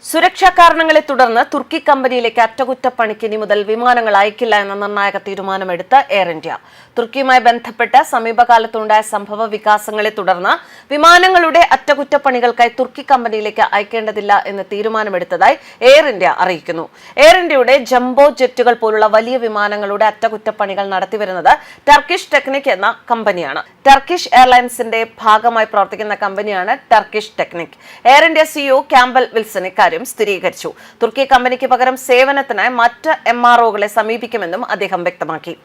സുരക്ഷാ കാരണങ്ങളെ തുടർന്ന് തുർക്കി കമ്പനിയിലേക്ക് അറ്റകുറ്റപ്പണിക്ക് ഇനി മുതൽ വിമാനങ്ങൾ അയക്കില്ല എന്ന നിർണായക തീരുമാനമെടുത്ത് എയർ ഇന്ത്യ. തുർക്കിയുമായി ബന്ധപ്പെട്ട് സമീപകാലത്തുണ്ടായ സംഭവ വികാസങ്ങളെ തുടർന്ന് വിമാനങ്ങളുടെ അറ്റകുറ്റപ്പണികൾക്കായി തുർക്കി കമ്പനിയിലേക്ക് അയക്കേണ്ടതില്ല എന്ന് തീരുമാനമെടുത്തതായി എയർ ഇന്ത്യ അറിയിക്കുന്നു. എയർ ഇന്ത്യയുടെ ജംബോ ജെറ്റുകൾ പോലുള്ള വലിയ വിമാനങ്ങളുടെ അറ്റകുറ്റപ്പണികൾ നടത്തിവരുന്നത് ടർക്കിഷ് ടെക്നിക് എന്ന കമ്പനിയാണ്. ടർക്കിഷ് എയർലൈൻസിന്റെ ഭാഗമായി പ്രവർത്തിക്കുന്ന കമ്പനിയാണ് Turkish technique. Air India CEO Campbell Wilson ഇക്കാര്യം സ്ഥിരീകരിച്ചു. തുർക്കി കമ്പനിക്ക് പകരം സേവനത്തിനായി മറ്റ് MROകളെ സമീപിക്കുമെന്നും അദ്ദേഹം വ്യക്തമാക്കി.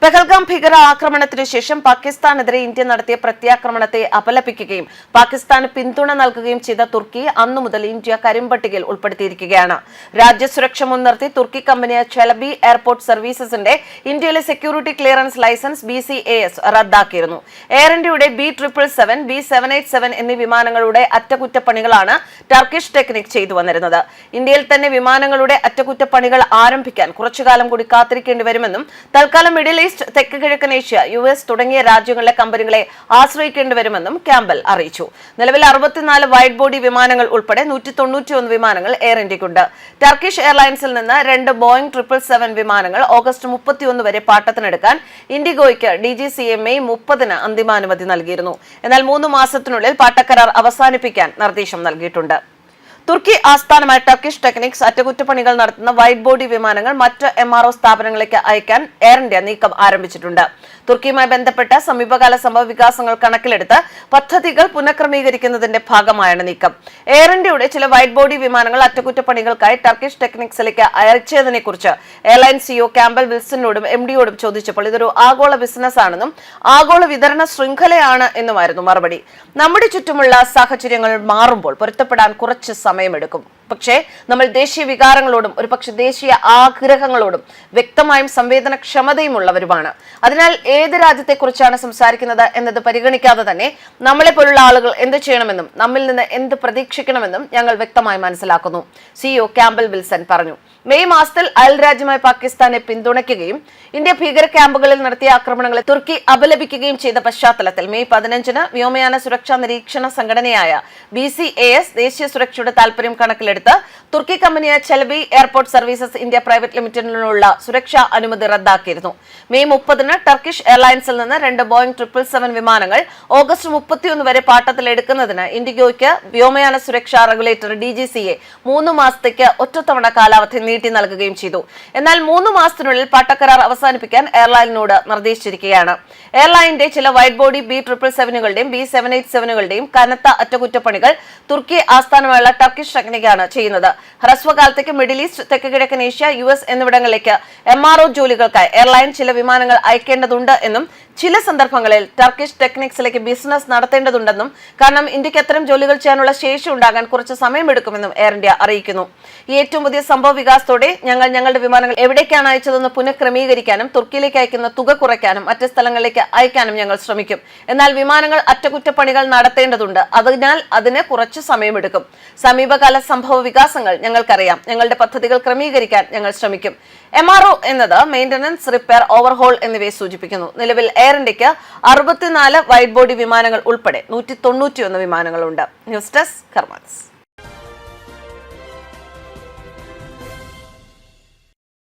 പെഹൽഗാം ഭീകര ആക്രമണത്തിനു ശേഷം പാകിസ്ഥാനെതിരെ ഇന്ത്യ നടത്തിയ പ്രത്യാക്രമണത്തെ അപലപിക്കുകയും പാകിസ്ഥാന് പിന്തുണ നൽകുകയും ചെയ്ത തുർക്കി അന്നു മുതൽ ഇന്ത്യ കരിമ്പട്ടികയിൽ ഉൾപ്പെടുത്തിയിരിക്കുകയാണ്. രാജ്യസുരക്ഷ മുൻനിർത്തി തുർക്കി കമ്പനിയായ ചെലബി എയർപോർട്ട് സർവീസസിന്റെ ഇന്ത്യയിലെ സെക്യൂരിറ്റി ക്ലിയറൻസ് ലൈസൻസ് BCAS റദ്ദാക്കിയിരുന്നു. എയർ ഇന്ത്യയുടെ B777, B787 എന്നീ വിമാനങ്ങളുടെ അറ്റകുറ്റപ്പണികളാണ് ടർക്കിഷ് ടെക്നിക് ചെയ്തു വന്നിരുന്നത്. ഇന്ത്യയിൽ തന്നെ വിമാനങ്ങളുടെ അറ്റകുറ്റപ്പണികൾ ആരംഭിക്കാൻ കുറച്ചുകാലം കൂടി കാത്തിരിക്കേണ്ടി വരുമെന്നും തൽക്കാലം മിഡിൽ ഈസ്റ്റ്, തെക്ക് കിഴക്കൻ ഏഷ്യ, US തുടങ്ങിയ രാജ്യങ്ങളിലെ കമ്പനികളെ ആശ്രയിക്കേണ്ടി വരുമെന്നും ക്യാമ്പൽ അറിയിച്ചു. നിലവിൽ 64 വൈഡ് ബോഡി വിമാനങ്ങൾ ഉൾപ്പെടെ 191 വിമാനങ്ങൾ എയർ ഇന്ത്യക്കുണ്ട്. ടർക്കിഷ് എയർലൈൻസിൽ നിന്ന് 2 ബോയിംഗ് 777 വിമാനങ്ങൾ ഓഗസ്റ്റ് 31 വരെ പാട്ടത്തിനെടുക്കാൻ ഇൻഡിഗോയ്ക്ക് DGCA മെയ് 30-ന് അന്തിമാനുമതി നൽകിയിരുന്നു. എന്നാൽ 3 മാസത്തിനുള്ളിൽ പാട്ടക്കരാർ അവസാനിപ്പിക്കാൻ നിർദ്ദേശം നൽകിയിട്ടുണ്ട്. തുർക്കി ആസ്ഥാനമായ ടർക്കിഷ് ടെക്നിക്സ് അറ്റകുറ്റപ്പണികൾ നടത്തുന്ന വൈഡ് ബോഡി വിമാനങ്ങൾ മറ്റ് MRO സ്ഥാപനങ്ങളിലേക്ക് അയക്കാൻ എയർ ഇന്ത്യ നീക്കം ആരംഭിച്ചിട്ടുണ്ട്. തുർക്കിയുമായി ബന്ധപ്പെട്ട സമീപകാല സംഭവ വികാസങ്ങൾ കണക്കിലെടുത്ത് പദ്ധതികൾ പുനഃക്രമീകരിക്കുന്നതിന്റെ ഭാഗമായാണ് നീക്കം. എയർ ഇന്ത്യയുടെ ചില വൈഡ് ബോഡി വിമാനങ്ങൾ അറ്റകുറ്റപ്പണികൾക്കായി ടർക്കിഷ് ടെക്നിക്സിലേക്ക് അയച്ചതിനെക്കുറിച്ച് എയർലൈൻ സിഇഒ ക്യാമ്പൽ വിൽസനോടും MDയോടും ചോദിച്ചപ്പോൾ ഇതൊരു ആഗോള ബിസിനസ് ആണെന്നും ആഗോള വിതരണ ശൃംഖലയാണ് എന്നുമായിരുന്നു മറുപടി. നമ്മുടെ ചുറ്റുമുള്ള സാഹചര്യങ്ങൾ മാറുമ്പോൾ പൊരുത്തപ്പെടാൻ കുറച്ച് സമയമെടുക്കും. പക്ഷേ നമ്മൾ ദേശീയ വികാരങ്ങളോടും ഒരുപക്ഷെ ദേശീയ ആഗ്രഹങ്ങളോടും വ്യക്തമായും സംവേദനക്ഷമതയും ഉള്ളവരുമാണ്. അതിനാൽ ഏത് രാജ്യത്തെക്കുറിച്ചാണ് സംസാരിക്കുന്നത് എന്നത് പരിഗണിക്കാതെ തന്നെ നമ്മളെ പോലുള്ള ആളുകൾ എന്ത് ചെയ്യണമെന്നും നമ്മിൽ നിന്ന് എന്ത് പ്രതീക്ഷിക്കണമെന്നും ഞങ്ങൾ വ്യക്തമായി മനസ്സിലാക്കുന്നു, സിഇഒ ക്യാമ്പൽ വിൽസൺ പറഞ്ഞു. മെയ് മാസത്തിൽ അയൽരാജ്യമായ പാകിസ്ഥാനെ പിന്തുണയ്ക്കുകയും ഇന്ത്യ ഭീകര ക്യാമ്പുകളിൽ നടത്തിയ ആക്രമണങ്ങളെ തുർക്കി അപലപിക്കുകയും ചെയ്ത പശ്ചാത്തലത്തിൽ മെയ് 15-ന് വ്യോമയാന സുരക്ഷാ നിരീക്ഷണ സംഘടനയായ BCAS ദേശീയ സുരക്ഷയുടെ താൽപര്യം കണക്കിലെടുത്ത് തുർക്കി കമ്പനിയായ ചെലബി എയർപോർട്ട് സർവീസസ് ഇന്ത്യ പ്രൈവറ്റ് ലിമിറ്റഡിനുള്ള സുരക്ഷാ അനുമതി റദ്ദാക്കിയിരുന്നു. മെയ് 30-ന് ടർക്കിഷ് എയർലൈൻസിൽ നിന്ന് 2 ബോയിംഗ് 777 വിമാനങ്ങൾ ഓഗസ്റ്റ് 31 വരെ പാട്ടത്തിലെടുക്കുന്നതിന് ഇൻഡിഗോയ്ക്ക് വ്യോമയാന സുരക്ഷാ റെഗുലേറ്റർ DGCA 3 മാസത്തേക്ക് ഒറ്റത്തവണ കാലാവധി നീട്ടി നൽകുകയും ചെയ്തു. എന്നാൽ 3 മാസത്തിനുള്ളിൽ പാട്ടക്കരാർ അവസാനിപ്പിക്കാൻ എയർലൈനിനോട് നിർദ്ദേശിച്ചിരിക്കുകയാണ്. എയർലൈനിന്റെ ചില വൈഡ് ബോഡി B777കളുടെയും B787കളുടെയും കനത്ത അറ്റകുറ്റപ്പണികൾ തുർക്കി ആസ്ഥാനമായുള്ള ടർക്കിഷ് ടെക്നിക്കാണ് ചെയ്യുന്നത്. ഹ്രസ്വകാലത്തേക്ക് മിഡിൽ ഈസ്റ്റ്, തെക്ക് കിഴക്കൻ ഏഷ്യ, US എന്നിവിടങ്ങളിലേക്ക് MRO ജോലികൾക്കായി എയർലൈൻ ചില വിമാനങ്ങൾ അയക്കേണ്ടതുണ്ട് എന്നും ചില സന്ദർഭങ്ങളിൽ ടർക്കിഷ് ടെക്നിക്സിലേക്ക് ബിസിനസ് നടത്തേണ്ടതുണ്ടെന്നും കാരണം ഇന്ത്യക്ക് അത്തരം ജോലികൾ ചെയ്യാനുള്ള ശേഷി ഉണ്ടാകാൻ കുറച്ച് സമയമെടുക്കുമെന്നും എയർ ഇന്ത്യ അറിയിക്കുന്നു. ഈ ഏറ്റവും പുതിയ സംഭവ വികാസത്തോടെ ഞങ്ങളുടെ വിമാനങ്ങൾ എവിടേക്കാണ് അയച്ചതെന്ന് പുനഃക്രമീകരിക്കാനും തുർക്കിയിലേക്ക് അയക്കുന്ന തുക കുറയ്ക്കാനും മറ്റ് സ്ഥലങ്ങളിലേക്ക് അയക്കാനും ഞങ്ങൾ ശ്രമിക്കും. എന്നാൽ വിമാനങ്ങൾ അറ്റകുറ്റപ്പണികൾ നടത്തേണ്ടതുണ്ട്, അതിനാൽ അതിന് കുറച്ച് സമയമെടുക്കും. സമീപകാല സംഭവ വികാസങ്ങൾ ഞങ്ങൾക്കറിയാം. ഞങ്ങളുടെ പദ്ധതികൾ ക്രമീകരിക്കാൻ ഞങ്ങൾ ശ്രമിക്കും. MRO എന്നത് മെയിന്റനൻസ്, റിപ്പയർ, ഓവർഹോൾ എന്നിവയെ സൂചിപ്പിക്കുന്നു. നിലവിൽ എയർ ഇന്ത്യക്ക് 64 വൈഡ് ബോഡി വിമാനങ്ങൾ ഉൾപ്പെടെ 191 വിമാനങ്ങളുണ്ട്. News desk കർമാൻസ്.